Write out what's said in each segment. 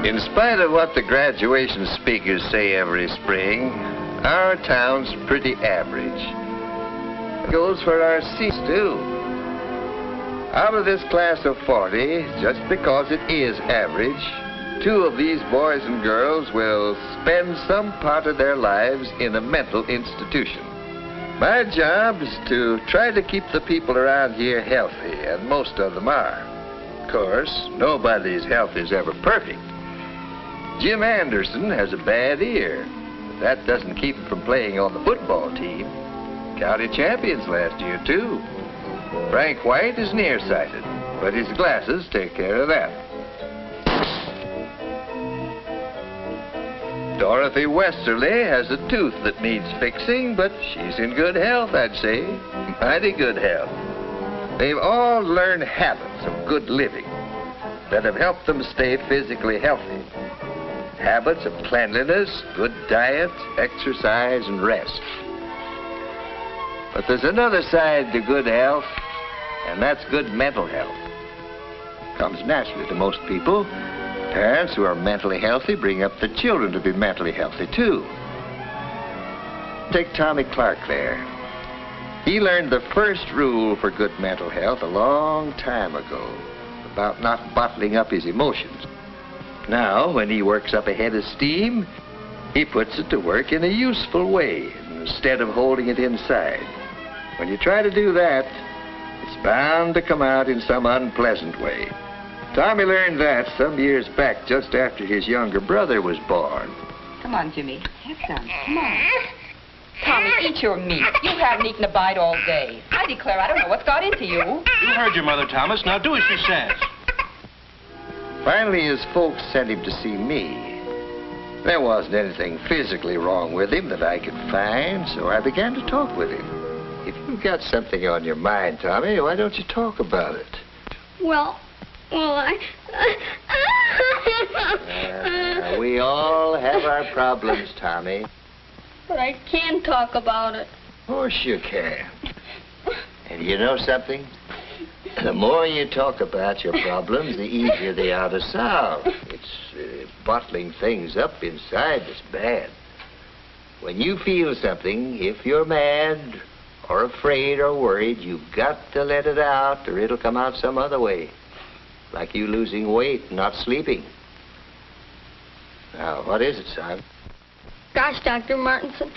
In spite of what the graduation speakers say every spring, our town's pretty average. It goes for our seats, too. Out of this class of 40, just because it is average, 2 of these boys and girls will spend some part of their lives in a mental institution. My job is to try to keep the people around here healthy, and most of them are. Of course, nobody's health is ever perfect. Jim Anderson has a bad ear. But that doesn't keep him from playing on the football team. County champions last year, too. Frank White is nearsighted, but his glasses take care of that. Dorothy Westerly has a tooth that needs fixing, but she's in good health, I'd say. Mighty good health. They've all learned habits of good living that have helped them stay physically healthy. Habits of cleanliness, good diet, exercise, and rest. But there's another side to good health, and that's good mental health. Comes naturally to most people. Parents who are mentally healthy bring up their children to be mentally healthy, too. Take Tommy Clark there. He learned the first rule for good mental health a long time ago, about not bottling up his emotions. Now, when he works up a head of steam, he puts it to work in a useful way, instead of holding it inside. When you try to do that, it's bound to come out in some unpleasant way. Tommy learned that some years back, just after his younger brother was born. Come on, Jimmy. Have some. Come on. Tommy, eat your meat. You haven't eaten a bite all day. I declare I don't know what's got into you. You heard your mother, Thomas. Now do as she says. Finally, his folks sent him to see me. There wasn't anything physically wrong with him that I could find, so I began to talk with him. If you've got something on your mind, Tommy, why don't you talk about it? Well, We all have our problems, Tommy. But I can talk about it. Of course you can. And you know something? The more you talk about your problems, the easier they are to solve. It's bottling things up inside that's bad. When you feel something, if you're mad or afraid or worried, you've got to let it out or it'll come out some other way. Like you losing weight and not sleeping. Now, what is it, son? Gosh, Dr. Martinson,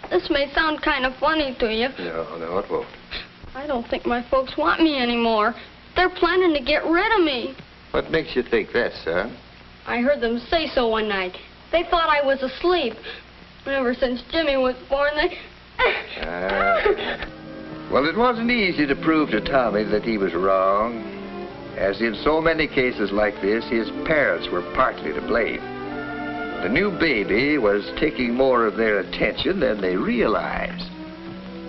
this may sound kind of funny to you. No, it won't. I don't think my folks want me anymore. They're planning to get rid of me. What makes you think that, son? I heard them say so one night. They thought I was asleep. Ever since Jimmy was born, they... Well, it wasn't easy to prove to Tommy that he was wrong. As in so many cases like this, his parents were partly to blame. The new baby was taking more of their attention than they realized.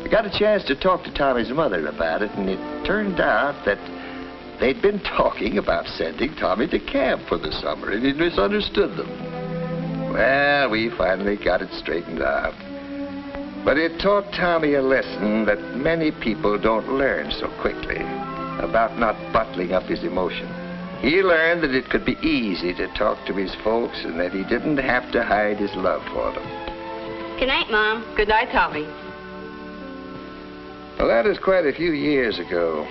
I got a chance to talk to Tommy's mother about it, and it turned out that they'd been talking about sending Tommy to camp for the summer, and he misunderstood them. Well, we finally got it straightened out. But it taught Tommy a lesson that many people don't learn so quickly, about not bottling up his emotion. He learned that it could be easy to talk to his folks and that he didn't have to hide his love for them. Good night, Mom. Good night, Tommy. Well, that is quite a few years ago.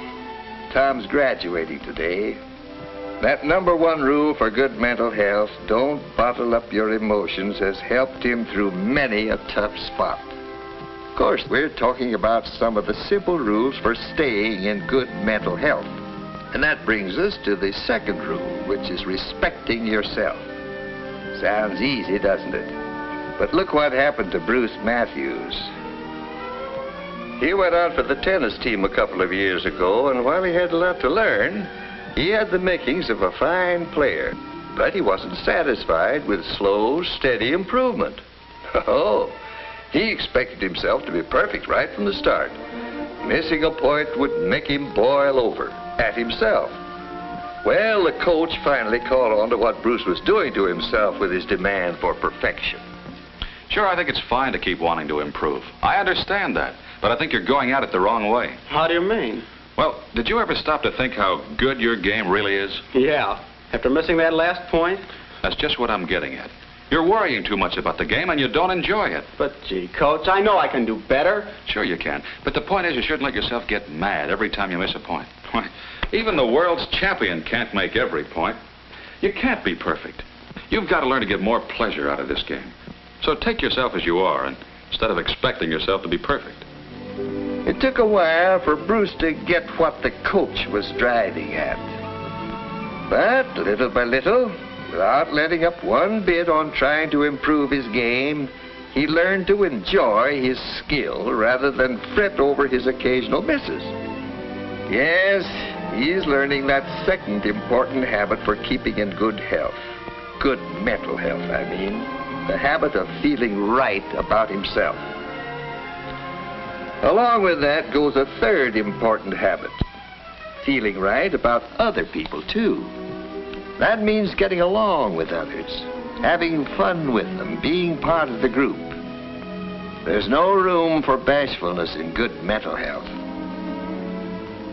Tom's graduating today. That #1 rule for good mental health, don't bottle up your emotions, has helped him through many a tough spot. Of course, we're talking about some of the simple rules for staying in good mental health. And that brings us to the second rule, which is respecting yourself. Sounds easy, doesn't it? But look what happened to Bruce Matthews. He went out for the tennis team a couple of years ago, and while he had a lot to learn, he had the makings of a fine player. But he wasn't satisfied with slow, steady improvement. Oh, he expected himself to be perfect right from the start. Missing a point would make him boil over at himself. Well, the coach finally caught on to what Bruce was doing to himself with his demand for perfection. Sure, I think it's fine to keep wanting to improve. I understand that, but I think you're going at it the wrong way. How do you mean? Well, did you ever stop to think how good your game really is? Yeah. After missing that last point? That's just what I'm getting at. You're worrying too much about the game and you don't enjoy it. But, gee, Coach, I know I can do better. Sure you can. But the point is you shouldn't let yourself get mad every time you miss a point. Why, even the world's champion can't make every point. You can't be perfect. You've got to learn to get more pleasure out of this game. So take yourself as you are, and instead of expecting yourself to be perfect. It took a while for Bruce to get what the coach was driving at. But little by little, without letting up one bit on trying to improve his game, he learned to enjoy his skill rather than fret over his occasional misses. Yes, he's learning that second important habit for keeping in good health. Good mental health, I mean. The habit of feeling right about himself. Along with that goes a third important habit. Feeling right about other people, too. That means getting along with others, having fun with them, being part of the group. There's no room for bashfulness in good mental health.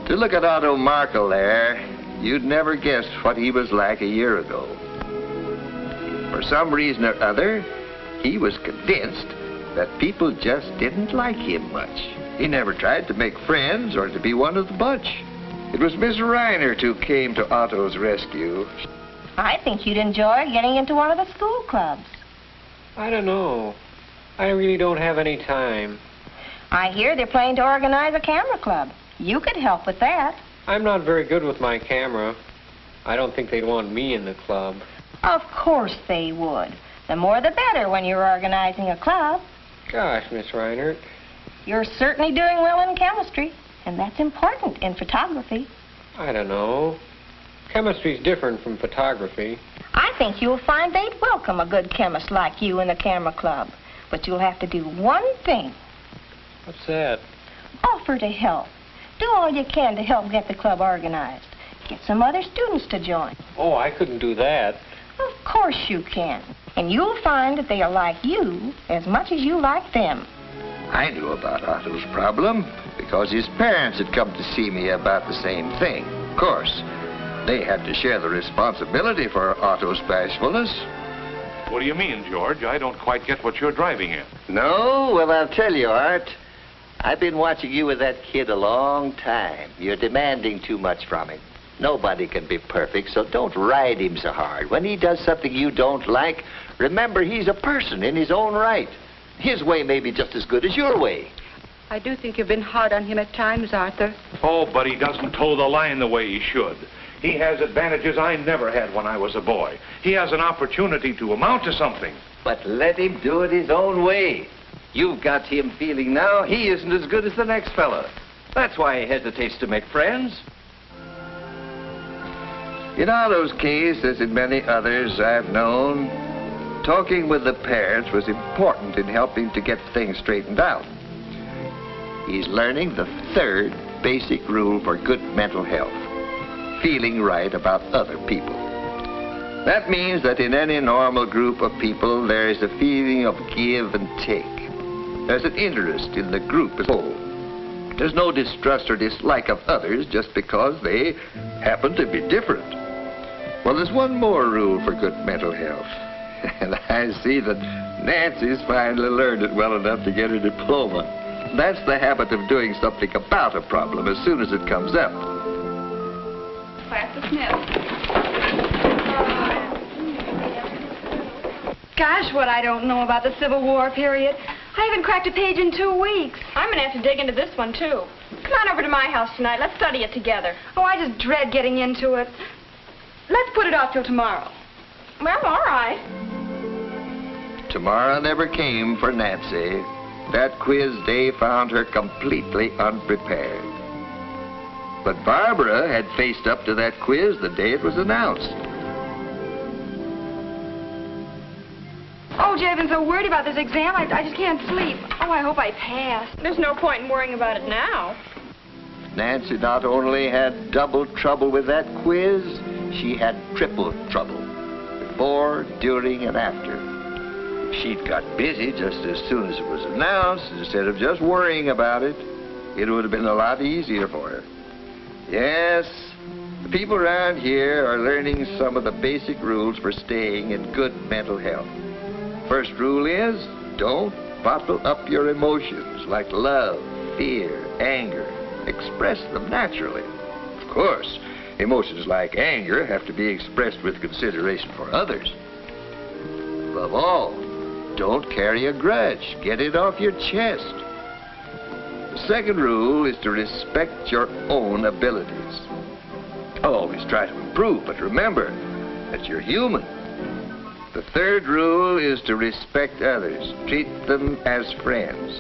To look at Otto Markel there, you'd never guessed what he was like a year ago. For some reason or other, he was convinced that people just didn't like him much. He never tried to make friends or to be one of the bunch. It was Miss Reinert who came to Otto's rescue. I think you'd enjoy getting into one of the school clubs. I don't know. I really don't have any time. I hear they're planning to organize a camera club. You could help with that. I'm not very good with my camera. I don't think they'd want me in the club. Of course they would. The more the better when you're organizing a club. Gosh, Miss Reinert. You're certainly doing well in chemistry, and that's important in photography. I don't know. Chemistry's different from photography. I think you'll find they'd welcome a good chemist like you in the camera club. But you'll have to do one thing. What's that? Offer to help. Do all you can to help get the club organized. Get some other students to join. Oh, I couldn't do that. Of course you can. And you'll find that they'll like you as much as you like them. I knew about Otto's problem because his parents had come to see me about the same thing. Of course, they had to share the responsibility for Otto's bashfulness. What do you mean, George? I don't quite get what you're driving at. No? Well, I'll tell you, Art. I've been watching you with that kid a long time. You're demanding too much from him. Nobody can be perfect, so don't ride him so hard. When he does something you don't like, remember he's a person in his own right. His way may be just as good as your way. I do think you've been hard on him at times, Arthur. Oh, but he doesn't toe the line the way he should. He has advantages I never had when I was a boy. He has an opportunity to amount to something. But let him do it his own way. You've got him feeling now he isn't as good as the next fella. That's why he hesitates to make friends. In Otto's case, as in many others I've known, talking with the parents was important in helping to get things straightened out. He's learning the third basic rule for good mental health. Feeling right about other people. That means that in any normal group of people, there is a feeling of give and take. There's an interest in the group as a whole. There's no distrust or dislike of others just because they happen to be different. Well, there's one more rule for good mental health. And I see that Nancy's finally learned it well enough to get her diploma. That's the habit of doing something about a problem as soon as it comes up. Class dismissed. Gosh, what I don't know about the Civil War period. I haven't cracked a page in 2 weeks. I'm going to have to dig into this one, too. Come on over to my house tonight. Let's study it together. Oh, I just dread getting into it. Let's put it off till tomorrow. Well, all right. Tomorrow never came for Nancy. That quiz day found her completely unprepared. But Barbara had faced up to that quiz the day it was announced. Oh, Jay, I've been so worried about this exam, I just can't sleep. Oh, I hope I pass. There's no point in worrying about it now. Nancy not only had double trouble with that quiz, she had triple trouble. Before, during, and after. If she'd got busy just as soon as it was announced, instead of just worrying about it, it would have been a lot easier for her. Yes, The people around here are learning some of the basic rules for staying in good mental health. First rule is, don't bottle up your emotions like love, fear, anger. Express them naturally. Of course, emotions like anger have to be expressed with consideration for others. Above all, don't carry a grudge. Get it off your chest. The second rule is to respect your own abilities. Always try to improve, but remember that you're human. The third rule is to respect others. Treat them as friends.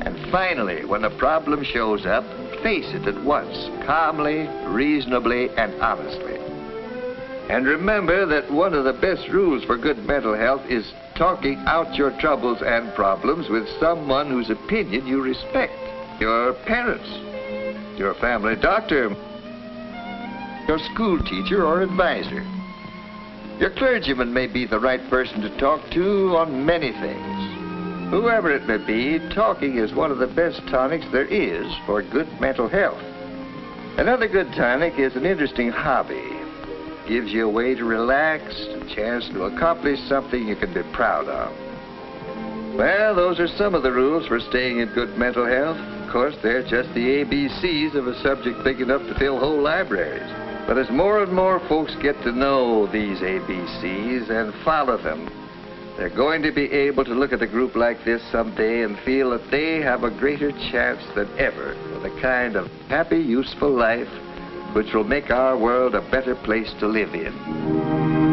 And finally, when a problem shows up, face it at once, calmly, reasonably, and honestly. And remember that one of the best rules for good mental health is talking out your troubles and problems with someone whose opinion you respect. Your parents, your family doctor, your school teacher or advisor. Your clergyman may be the right person to talk to on many things. Whoever it may be, talking is one of the best tonics there is for good mental health. Another good tonic is an interesting hobby. Gives you a way to relax, a chance to accomplish something you can be proud of. Well, those are some of the rules for staying in good mental health. Of course, they're just the ABCs of a subject big enough to fill whole libraries. But as more and more folks get to know these ABCs and follow them, they're going to be able to look at a group like this someday and feel that they have a greater chance than ever for the kind of happy, useful life which will make our world a better place to live in.